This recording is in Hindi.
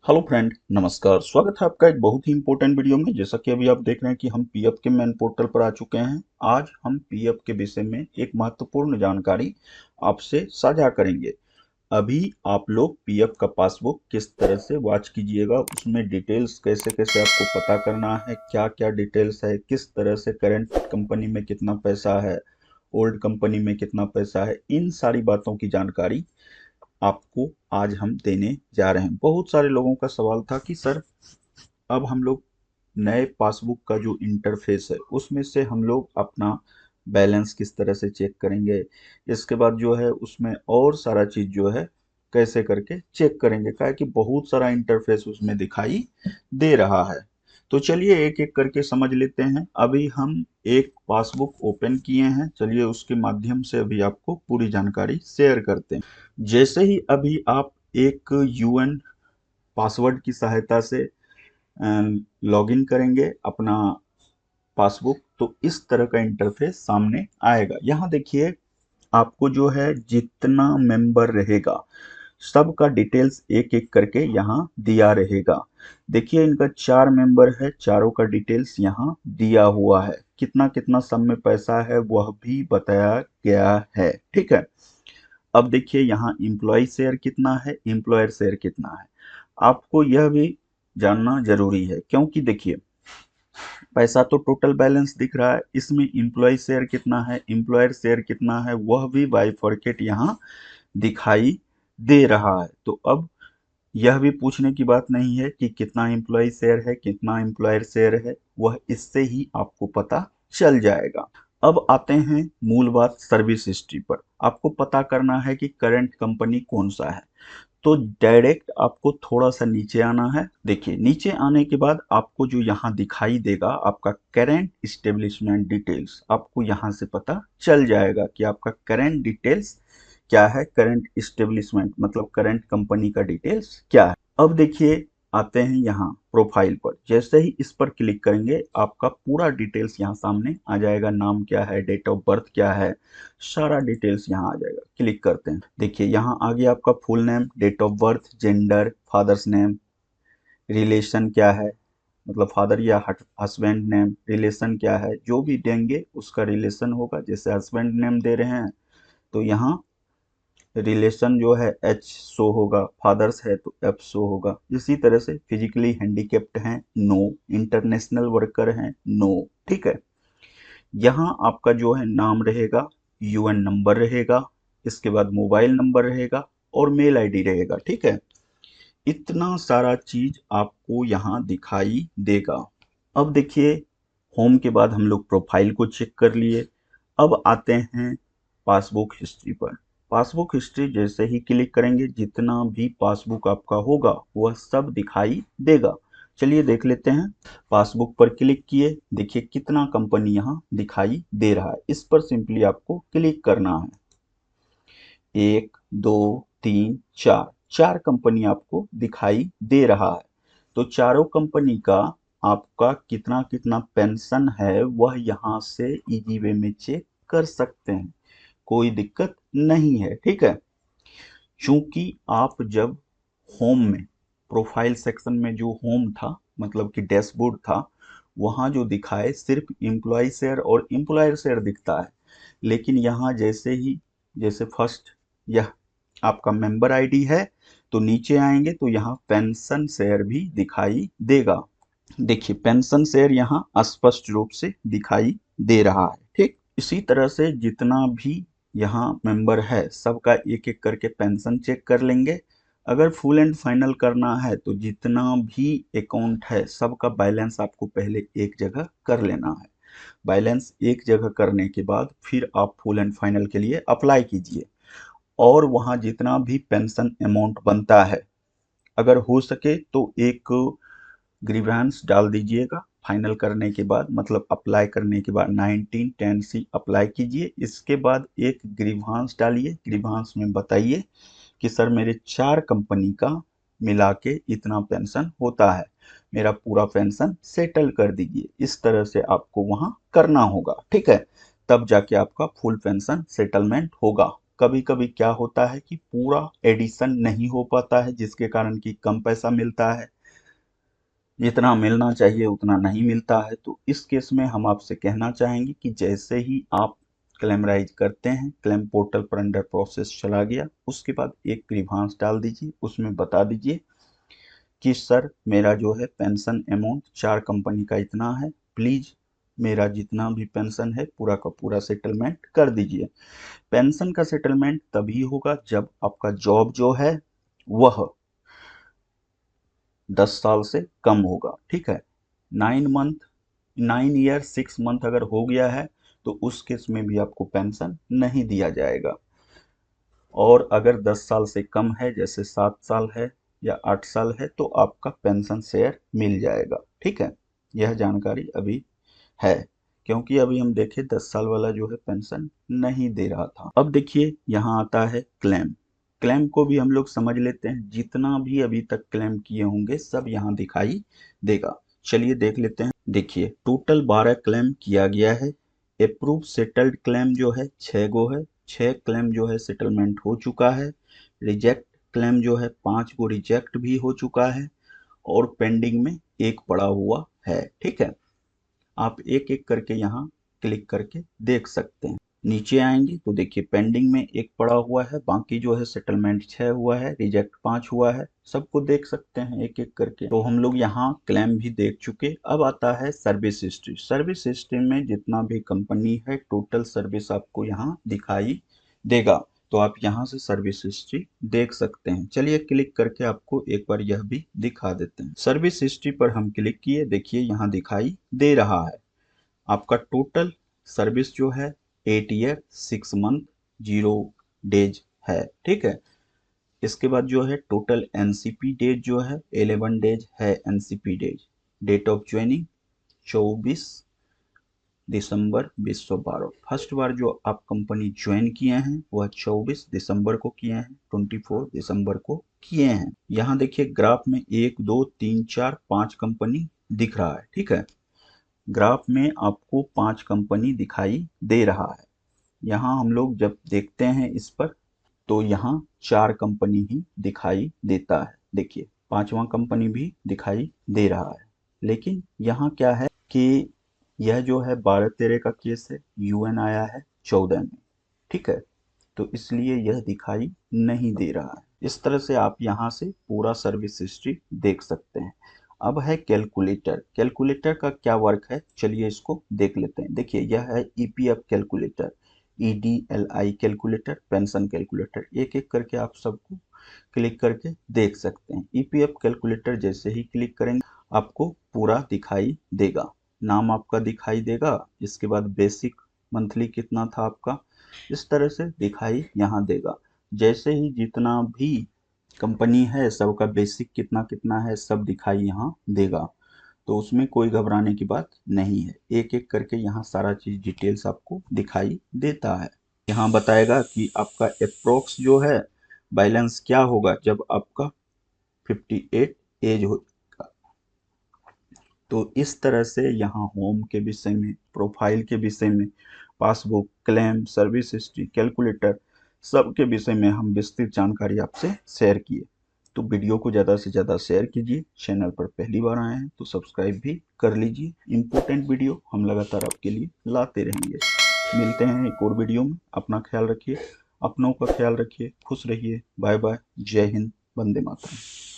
हेलो फ्रेंड, नमस्कार। स्वागत है आपका एक बहुत ही इंपॉर्टेंट वीडियो में। जैसा कि अभी आप देख रहे हैं कि हम पीएफ के मेन पोर्टल पर आ चुके हैं। आज हम पीएफ के विषय में एक महत्वपूर्ण जानकारी आपसे साझा करेंगे। अभी आप लोग पीएफ का पासबुक किस तरह से वॉच कीजिएगा, उसमें डिटेल्स कैसे कैसे आपको पता करना है, क्या क्या डिटेल्स है, किस तरह से करंट कंपनी में कितना पैसा है, ओल्ड कंपनी में कितना पैसा है, इन सारी बातों की जानकारी आपको आज हम देने जा रहे हैं। बहुत सारे लोगों का सवाल था कि सर, अब हम लोग नए पासबुक का जो इंटरफेस है उसमें से हम लोग अपना बैलेंस किस तरह से चेक करेंगे, इसके बाद जो है उसमें और सारा चीज़ जो है कैसे करके चेक करेंगे। क्या है कि बहुत सारा इंटरफेस उसमें दिखाई दे रहा है। तो चलिए एक एक करके समझ लेते हैं। अभी हम एक पासबुक ओपन किए हैं, चलिए उसके माध्यम से अभी आपको पूरी जानकारी शेयर करते हैं। जैसे ही अभी आप एक यूएन पासवर्ड की सहायता से लॉगिन करेंगे अपना पासबुक, तो इस तरह का इंटरफेस सामने आएगा। यहाँ देखिए, आपको जो है जितना मेंबर रहेगा सबका डिटेल्स एक एक करके यहाँ दिया रहेगा। देखिए इनका 4 मेंबर है, चारों का डिटेल्स यहाँ दिया हुआ है। कितना कितना सब में पैसा है वह भी बताया गया है। ठीक है। अब देखिए यहाँ एम्प्लॉय शेयर कितना है, एम्प्लॉयर शेयर कितना है, आपको यह भी जानना जरूरी है। क्योंकि देखिए पैसा तो टोटल बैलेंस दिख रहा है, इसमें एम्प्लॉय शेयर कितना है, एम्प्लॉयर शेयर कितना है, वह भी बाइफरकेट यहाँ दिखाई दे रहा है। तो अब यह भी पूछने की बात नहीं है कि कितना एम्प्लॉय शेयर है कितना एम्प्लॉयर शेयर है, वह इससे ही आपको पता चल जाएगा। अब आते हैं मूल बात, सर्विस हिस्ट्री पर। आपको पता करना है कि करंट कंपनी कौन सा है। तो डायरेक्ट आपको थोड़ा सा नीचे आना है। देखिए नीचे आने के बाद आपको जो यहाँ दिखाई देगा आपका करंट इस्टेब्लिशमेंट डिटेल्स, आपको यहाँ से पता चल जाएगा कि आपका करंट डिटेल्स क्या है, करंट इस्टेब्लिशमेंट मतलब करंट कंपनी का डिटेल्स क्या है। अब देखिए आते हैं यहाँ प्रोफाइल पर। जैसे ही इस पर क्लिक करेंगे आपका पूरा डिटेल्स यहाँ सामने आ जाएगा। नाम क्या है, डेट ऑफ बर्थ क्या है, सारा डिटेल्स यहाँ आ जाएगा। क्लिक करते हैं, देखिए यहाँ आ गया आपका full name, date of birth, gender, father's name, relation क्या है, मतलब फादर या हस्बैंड नेम, रिलेशन क्या है, जो भी देंगे उसका रिलेशन होगा। जैसे हस्बैंड नेम दे रहे हैं तो यहाँ रिलेशन जो है एच शो होगा, फादर्स है तो एफ शो होगा। इसी तरह से फिजिकली हैंडीकेप्ड हैं, नो, इंटरनेशनल वर्कर हैं, नो। ठीक है। यहाँ आपका जो है नाम रहेगा, यूएन नंबर रहेगा, इसके बाद मोबाइल नंबर रहेगा और मेल आईडी रहेगा। ठीक है। इतना सारा चीज आपको यहाँ दिखाई देगा। अब देखिए होम के बाद हम लोग प्रोफाइल को चेक कर लिए। अब आते हैं पासबुक हिस्ट्री पर। पासबुक हिस्ट्री जैसे ही क्लिक करेंगे जितना भी पासबुक आपका होगा वह सब दिखाई देगा। चलिए देख लेते हैं। पासबुक पर क्लिक किए, देखिए कितना कंपनी यहाँ दिखाई दे रहा है। इस पर सिंपली आपको क्लिक करना है। 1 2 3 4, 4 कंपनी आपको दिखाई दे रहा है। तो चारों कंपनी का आपका कितना कितना पेंशन है वह यहाँ से इजी वे में चेक कर सकते हैं, कोई दिक्कत नहीं है। ठीक है। चूंकि आप जब होम में प्रोफाइल सेक्शन में जो होम था मतलब कि डैशबोर्ड था, वहाँ जो दिखाए सिर्फ एम्प्लॉय शेयर और एम्प्लॉयर शेयर दिखता है। लेकिन यहाँ जैसे ही, जैसे फर्स्ट यह आपका मेंबर आईडी है, तो नीचे आएंगे तो यहाँ पेंशन शेयर भी दिखाई देगा। देखिए पेंशन शेयर यहाँ स्पष्ट रूप से दिखाई दे रहा है। ठीक, इसी तरह से जितना भी यहाँ मेंबर है सबका एक एक करके पेंशन चेक कर लेंगे। अगर फुल एंड फाइनल करना है तो जितना भी अकाउंट है सबका बैलेंस आपको पहले एक जगह कर लेना है। बैलेंस एक जगह करने के बाद फिर आप फुल एंड फाइनल के लिए अप्लाई कीजिए और वहाँ जितना भी पेंशन अमाउंट बनता है अगर हो सके तो एक ग्रीवांस डाल दीजिएगा। फाइनल करने के बाद मतलब अप्लाई करने के बाद 1910C अप्लाई कीजिए। इसके बाद एक ग्रीवांस डालिए, ग्रीवांस में बताइए कि सर मेरे 4 कंपनी का मिला के इतना पेंशन होता है, मेरा पूरा पेंशन सेटल कर दीजिए। इस तरह से आपको वहाँ करना होगा। ठीक है। तब जाके आपका फुल पेंशन सेटलमेंट होगा। कभी कभी क्या होता है कि पूरा एडिशन नहीं हो पाता है, जिसके कारण कि कम पैसा मिलता है, जितना मिलना चाहिए उतना नहीं मिलता है। तो इस केस में हम आपसे कहना चाहेंगे कि जैसे ही आप क्लेम राइज करते हैं, क्लेम पोर्टल पर अंडर प्रोसेस चला गया, उसके बाद एक ग्रीवांस डाल दीजिए, उसमें बता दीजिए कि सर मेरा जो है पेंशन अमाउंट 4 कंपनी का इतना है, प्लीज मेरा जितना भी पेंशन है पूरा का पूरा सेटलमेंट कर दीजिए। पेंशन का सेटलमेंट तभी होगा जब आपका जॉब जो है वह 10 साल से कम होगा, ठीक है। 9 ईयर 6 मंथ अगर हो गया है तो उस केस में भी आपको पेंशन नहीं दिया जाएगा। और अगर 10 साल से कम है, जैसे 7 साल है या 8 साल है, तो आपका पेंशन शेयर मिल जाएगा, ठीक है। यह जानकारी अभी है, क्योंकि अभी हम देखें 10 साल वाला जो है पेंशन नहीं दे रहा था। अब देखिए यहाँ आता है क्लेम। क्लेम को भी हम लोग समझ लेते हैं, जितना भी अभी तक क्लेम किए होंगे सब यहाँ दिखाई देगा। चलिए देख लेते हैं। देखिए टोटल 12 क्लेम किया गया है। अप्रूव सेटल्ड क्लेम जो है 6 गो है, 6 क्लेम जो है सेटलमेंट हो चुका है। रिजेक्ट क्लेम जो है 5 गो रिजेक्ट भी हो चुका है, और पेंडिंग में एक पड़ा हुआ है, ठीक है। आप एक एक करके यहाँ क्लिक करके देख सकते हैं। नीचे आएंगे तो देखिए पेंडिंग में एक पड़ा हुआ है, बाकी जो है सेटलमेंट 6 हुआ है, रिजेक्ट 5 हुआ है, सबको देख सकते हैं एक एक करके। तो हम लोग यहाँ क्लेम भी देख चुके। अब आता है सर्विस हिस्ट्री। सर्विस हिस्ट्री में जितना भी कंपनी है टोटल सर्विस आपको यहाँ दिखाई देगा, तो आप यहाँ से सर्विस हिस्ट्री देख सकते हैं। चलिए क्लिक करके आपको एक बार यह भी दिखा देते हैं। सर्विस हिस्ट्री पर हम क्लिक किए, देखिए यहाँ दिखाई दे रहा है आपका टोटल सर्विस जो है 8 ईयर 6 मंथ 0 डेज है, ठीक है। इसके बाद जो है टोटल एनसीपी डेज जो है 11 डेज है NCP days. Date of joining 24 December 2012। First बार जो आप कंपनी ज्वाइन किए हैं वह 24 दिसंबर को किए हैं, 24 दिसंबर को किए हैं। यहाँ देखिए ग्राफ में 1 2 3 4 5 कंपनी दिख रहा है, ठीक है। ग्राफ में आपको 5 कंपनी दिखाई दे रहा है। यहाँ हम लोग जब देखते हैं इस पर तो यहाँ 4 कंपनी ही दिखाई देता है। देखिए 5वां कंपनी भी दिखाई दे रहा है, लेकिन यहाँ क्या है कि यह जो है 12/13 का केस है, यूएन आया है 14 में, ठीक है। तो इसलिए यह दिखाई नहीं दे रहा है। इस तरह से आप यहाँ से पूरा सर्विस हिस्ट्री देख सकते हैं। अब है कैलकुलेटर। कैलकुलेटर का क्या वर्क है, चलिए इसको देख लेते हैं। देखिए यह है EPF calculator, EDLI calculator, pension calculator. एक एक करके आप सबको क्लिक करके देख सकते हैं। ईपीएफ कैलकुलेटर जैसे ही क्लिक करेंगे आपको पूरा दिखाई देगा, नाम आपका दिखाई देगा, इसके बाद बेसिक मंथली कितना था आपका, इस तरह से दिखाई यहाँ देगा। जैसे ही जितना भी कंपनी है सबका बेसिक कितना कितना है सब दिखाई यहाँ देगा, तो उसमें कोई घबराने की बात नहीं है। एक एक करके यहाँ सारा चीज डिटेल्स आपको दिखाई देता है। यहाँ बताएगा कि आपका अप्रोक्स जो है बैलेंस क्या होगा जब आपका 58 एज होगा। तो इस तरह से यहाँ होम के विषय में, प्रोफाइल के विषय में, passbook, claim, service history, calculator, सब के विषय में हम विस्तृत जानकारी आपसे शेयर किए। तो वीडियो को ज़्यादा से ज़्यादा शेयर कीजिए। चैनल पर पहली बार आए हैं तो सब्सक्राइब भी कर लीजिए। इम्पोर्टेंट वीडियो हम लगातार आपके लिए लाते रहेंगे। मिलते हैं एक और वीडियो में। अपना ख्याल रखिए, अपनों का ख्याल रखिए, खुश रहिए। बाय बाय, जय हिंद, वंदे मातरम।